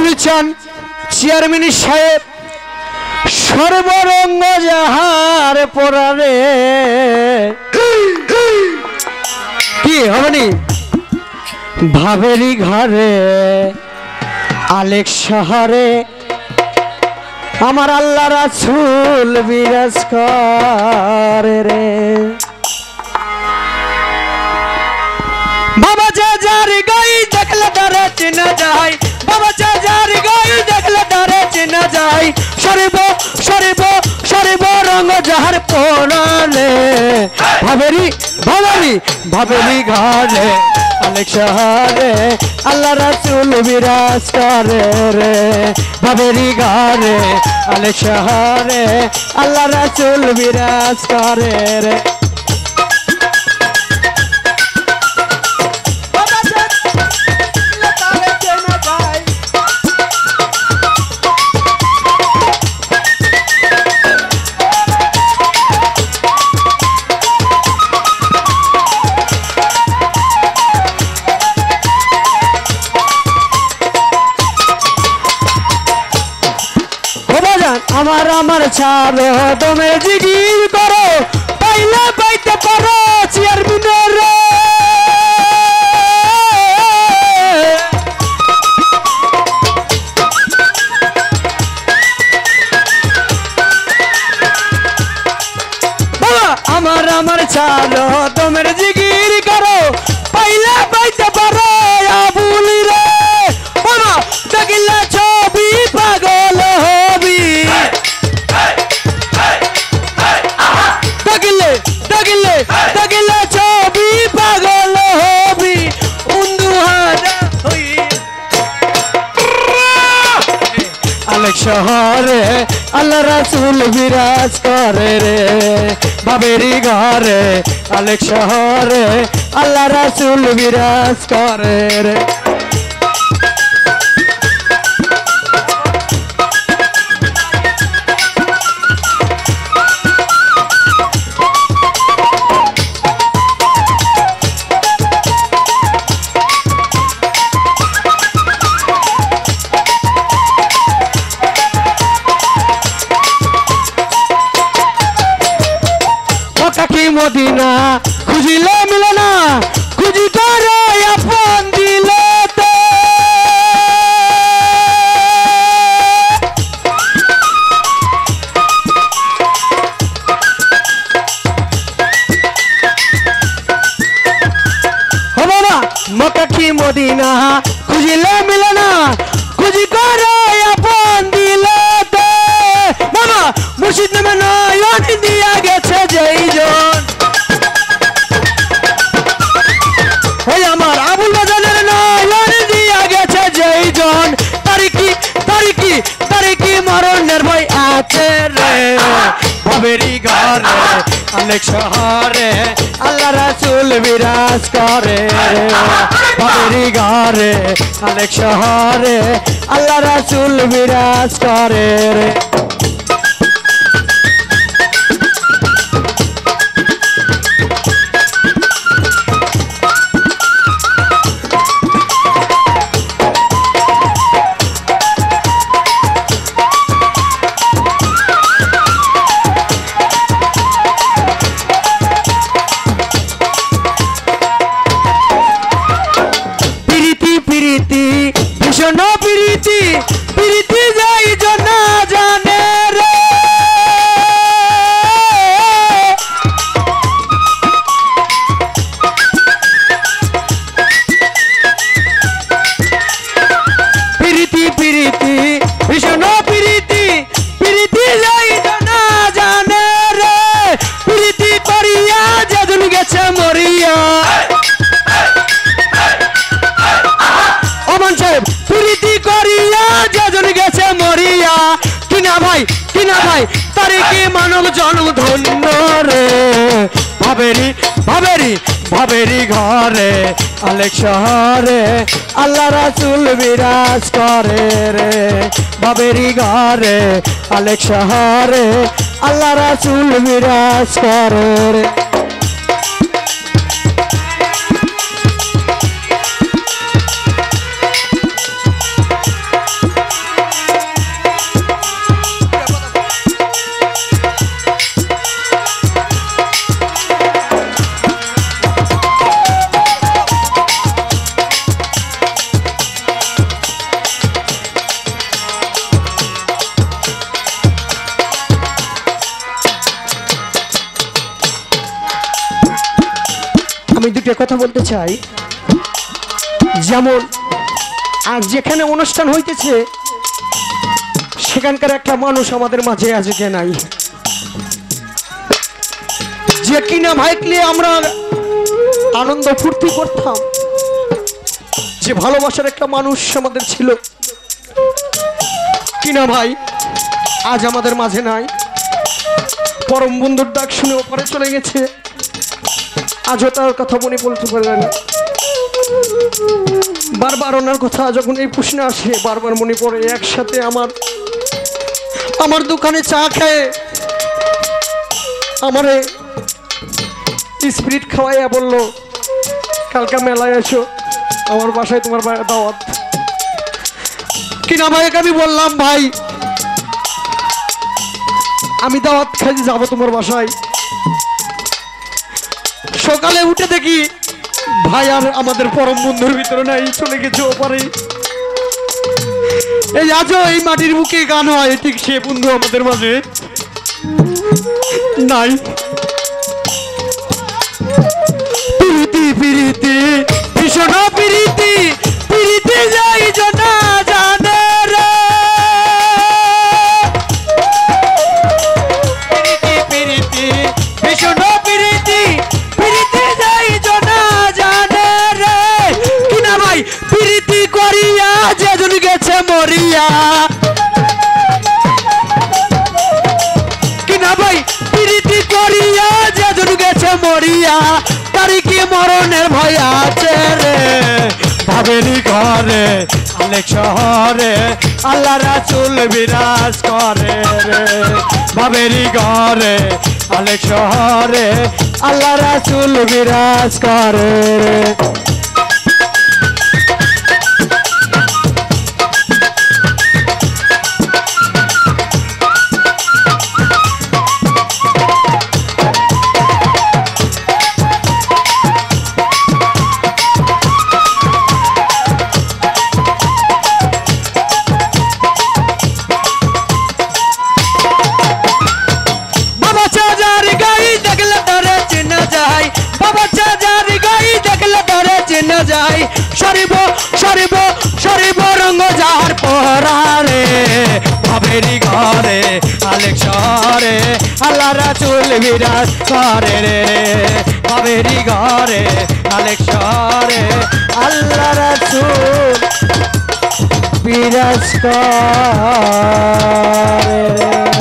বলেছেন চেয়ারম্যান সাহেব সর্বরঙ্গ যাহার পরারে কি হবনি ভাবেরি ঘরে আলেক শহরে আমার আল্লাহ রাসূল বিরাজ করে রে বাবা যার গাই দেখলে তারে চেনা যায় বাবা যার গাই দেখলে তারে চেনা যায় সরিব সরিব সরিব রঙ যাহার পরালে ভাবেরি ভাবেরি ভাবেরি ঘরে আলেক শহরে আল্লাহ রাসূল বিরাজ করে রে ভাবেরি ঘরে আলেক শহরে আল্লাহ রাসূল বিরাজ করে রে আমার আমার ছাড়ো তুমি জিগির করো পাইলে পাইতে পারো চেয়ারম্যানের বাবা আমার আমার ছাড়ো তুমি জিগির করো পাইলে পাইতে পারো আবুলি রে বাবা দেখিলে ছবি পাগল হবি ছবি পাগল হবি আলেক শহরে আল্লাহ রাসূল বিরাজ করে রে ভাবেরি ঘরে আলেক শহরে আল্লাহ রাসূল বিরাজ করে রে মদিনা খুঁজিলে মিলে না খুঁজি করে আপন দিলে বাবা মক্কা কি মদিনা খুঁজিলে মিলে না খুঁজি করে আপন দিলে বাবা মুর্শিদ নামে নয়ন দিয়া গেছে যেই জন আমার আবুল বাজারের নয়ন দিয়া গেছে যেই জন তারিকি তারিকি তারিকি মরণের ভয় আছে রে ভাবেরি ঘরে আলেক শহরে আল্লাহ রাসূল বিরাজ করে রে ভাবেরি ঘরে আলেক শহরে আল্লাহ রাসূল বিরাজ করে রে ভীষণ প্রীতি প্রীতি যাই জানা জানে রে প্রীতি প্রীতি ভীষণ প্রীতি প্রীতি যাই জানা জানে রে প্রীতি করিয়া যেদিন গেছে মরিয়া প্রীতি করিয়া যেজন গেছে মরিয়া কিনা ভাই তারে কি মানব জন্ম ধন্য রে ভাবেরি ভাবেরি ভাবেরি ঘরে আলেক শহরে আল্লাহ রাসূল বিরাজ করে রে ভাবেরি ঘরে আলেক শহরে আল্লাহ রাসূল বিরাজ করে রে দুইটা কথা বলতে চাই। যেমন আজ যেখানে অনুষ্ঠান হইতেছে সেখানকার একটা মানুষ আমাদের মাঝে আজকে নাই, যে কিনা ভাইকলে আমরা আনন্দ ফুর্তি করতাম, যে ভালোবাসার একটা মানুষ আমাদের ছিল কিনা ভাই আজ আমাদের মাঝে নাই। পরম বন্ধুর ডাক শুনে ওপারে চলে গেছে, আজও তার কথা মনে বলতে পারলেন। বারবার ওনার কথা যখন এই প্রশ্ন আসে বারবার মনে পড়ে। একসাথে আমার দোকানে চা খেয়ে আমারে স্পিরিট খাওয়াইয়া বললো কালকা মেলায় এসো, আমার বাসায় তোমার দাওয়াত। কিনা ভাইকে আমি বললাম ভাই আমি দাওয়াত খাইতে যাবো তোমার বাসায়। সকালে উঠে দেখি ভাই আর আমাদের পরম বন্ধুর ভিতরে নাই, চলে গেছে ওপারে। এই আজও এই মাটির বুকে গান হয়, ঠিক সে বন্ধু আমাদের মাঝে নাই। প্রীতি প্রীতি ভীষণ প্রীতি প্রীতি যাই জানা জানে রে, প্রীতি ভীষণ প্রীতি প্রীতি যাই জানা জানে রে। কিনা ভাই প্রীতি করিয়া যেজন গেছে মরিয়া, কিনা ভাই প্রীতি করিয়া যেজন গেছে মরিয়া, তারি কি মরণের ভয় আছে রে। ভাবেরি ঘরে অনেক শহরে আল্লাহ রাসূল বিরাজ করে রে, ভাবেরি ঘরে অনেক শহরে আল্লাহ রাসূল বিরাজ করে রে। যাই সরিব সরিব সরিব রঙ যার পরারে, ভাবেরি ঘরে আলেক শহরে আল্লাহ রাসূল বিরাজ করে রে, ভাবেরি ঘরে আলেক শহরে আল্লাহ রাসূল বিরাজ করে রে।